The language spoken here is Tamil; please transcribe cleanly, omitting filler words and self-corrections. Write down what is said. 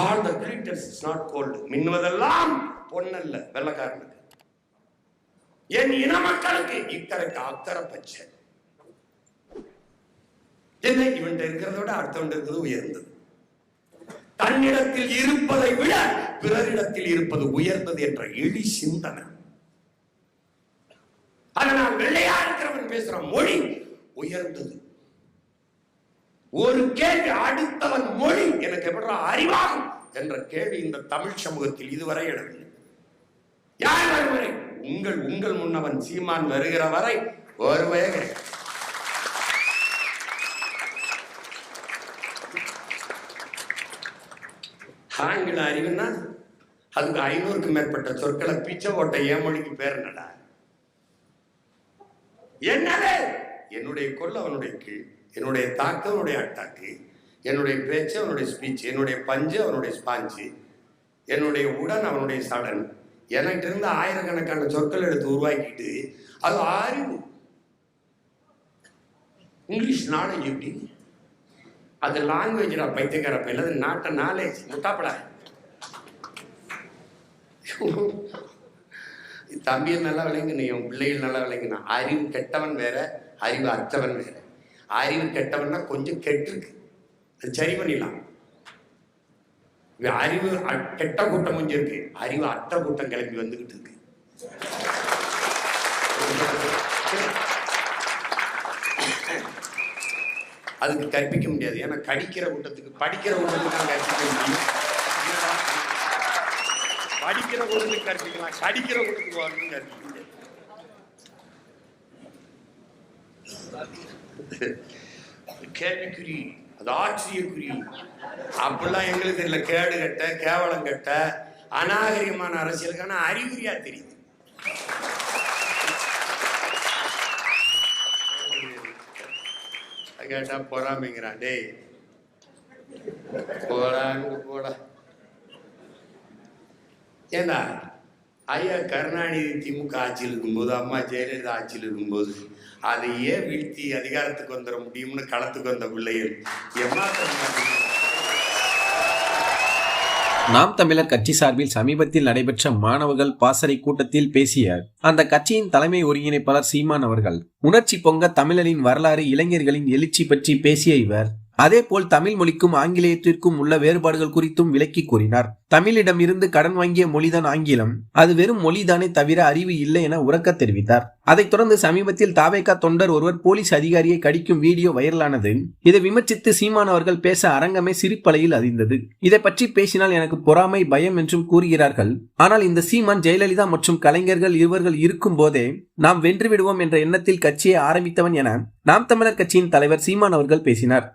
All the glitters is not gold. மின்னுவதெல்லாம் பொன்னல்ல வெள்ளக்காரனுக்கு. என் இன மக்களுக்கு இக்கரைக்கு அக்கறை பச்சை. என்ன இவன் இருக்கிறத விட அடுத்தவன் இருக்கிறது உயர்ந்தது. தன்னிடத்தில் இருப்பதை விட பிறரிடத்தில் இருப்பது உயர்ந்தது என்ற எளி சிந்தனை. அதனால் வெள்ளையா இருக்கிறவன் பேசுற மொழி உயர்ந்தது. ஒரு கேள்வி அடுத்தவன் மொழி எனக்கு எப்படி அறிவாகும் என்ற கேள்வி இந்த தமிழ் சமூகத்தில் இதுவரை எழுதவில்லை. யார் வருவரை உங்கள் முன்னவன் சீமான் வருகிற வரை ஒருவே கிடையாது. ஆங்கில அறிவுன்னா அதுக்கு 500க்கும் மேற்பட்ட சொற்களை பிச்சை போட்ட என் மொழிக்கு பேர் என்னடா? என்னது? என்னுடைய கொல் அவனுடைய கீழ், என்னுடைய தாக்கு அவனுடைய அட்டாக்கு, என்னுடைய பேச்சு அவனுடைய ஸ்பீச், என்னுடைய பஞ்சு அவனுடைய ஸ்பாஞ்சு, என்னுடைய உடன் அவனுடைய சடன். எனக்கு இருந்து ஆயிரக்கணக்கான சொற்கள் எடுத்து உருவாக்கிட்டு அது அறிவு. இங்கிலீஷ் நாலேஜ் எப்படி? அது லாங்குவேஜ் பைத்தியக்கார பையில, அது நாட்ட நாலேஜ் முட்டாப்படா. தம்பியை நல்லா விளங்குன, என் பிள்ளைகள் நல்லா விளங்குனா. அறிவு கெட்டவன் வேற, அறிவு அற்றவன் வேற. அறிவு கெட்டவன்னா கொஞ்சம் கெட்டிருக்கு, அது சரி பண்ணிடலாம். அறிவு கெட்ட கூட்டம் கொஞ்சம் இருக்கு, அறிவு அற்ற கூட்டம் கிளம்பி வந்துகிட்டு இருக்கு. அதுக்கு கற்பிக்க முடியாது. ஏன்னா கடிக்கிற கூட்டத்துக்கு படிக்கிற கூட்டத்துக்கு கற்பிக்க முடியும். படிக்கிற கூட்டத்துக்கு கற்பிக்கலாம், கடிக்கிற கூட்டத்துக்கு வரணும் கற்பிக்க முடியாது. கேள்விக்குறி, அது ஆச்சரியக்குறி. அப்படிலாம் எங்களுக்கு தெரியல. கேடு கட்ட, கேவலம் கட்ட, அநாகரிகமான அரசியலுக்கான அறிகுறியா தெரியுது. கேட்டா பொறாமைங்கிறான். டேய் போடாங்க போடா. ஏன்னா ஐயா கருணாநிதி திமுக ஆட்சியில் இருக்கும்போது, அம்மா ஜெயலலிதா ஆட்சியில் இருக்கும்போது அதையே வீழ்த்தி அதிகாரத்துக்கு வந்துட முடியும்னு களத்துக்கு வந்த பிள்ளைகள் நாம் தமிழர் கட்சி சார்பில் சமீபத்தில் நடைபெற்ற மாணவர்கள் பாசறை கூட்டத்தில் பேசிய அந்த கட்சியின் தலைமை ஒருங்கிணைப்பாளர் சீமான் அவர்கள் உணர்ச்சி பொங்க தமிழரின் வரலாறு, இளைஞர்களின் எழுச்சி பற்றி பேசிய இவர் அதேபோல் தமிழ் மொழிக்கும் ஆங்கிலேயத்திற்கும் உள்ள வேறுபாடுகள் குறித்தும் விளக்கி கூறினார். தமிழிடம் இருந்து கடன் வாங்கிய மொழிதான் ஆங்கிலம், அது வெறும் மொழிதானே தவிர அறிவு இல்லை என உரக்க தெரிவித்தார். அதைத் தொடர்ந்து சமீபத்தில் தாவேகா தொண்டர் ஒருவர் போலீஸ் அதிகாரியை கடிக்கும் வீடியோ வைரலானது. இதை விமர்சித்து சீமான் அவர்கள் பேச அரங்கமே சிரிப்பலையில் அதிர்ந்தது. இதை பற்றி பேசினால் எனக்கு பொறாமை, பயம் என்றும் கூறுகிறார்கள். ஆனால் இந்த சீமான் ஜெயலலிதா மற்றும் கலைஞர்கள் இருவர்கள் இருக்கும் போதே நாம் வென்று விடுவோம் என்ற எண்ணத்தில் கட்சியை ஆரம்பித்தவன் என நாம் தமிழர் கட்சியின் தலைவர் சீமான் அவர்கள் பேசினார்.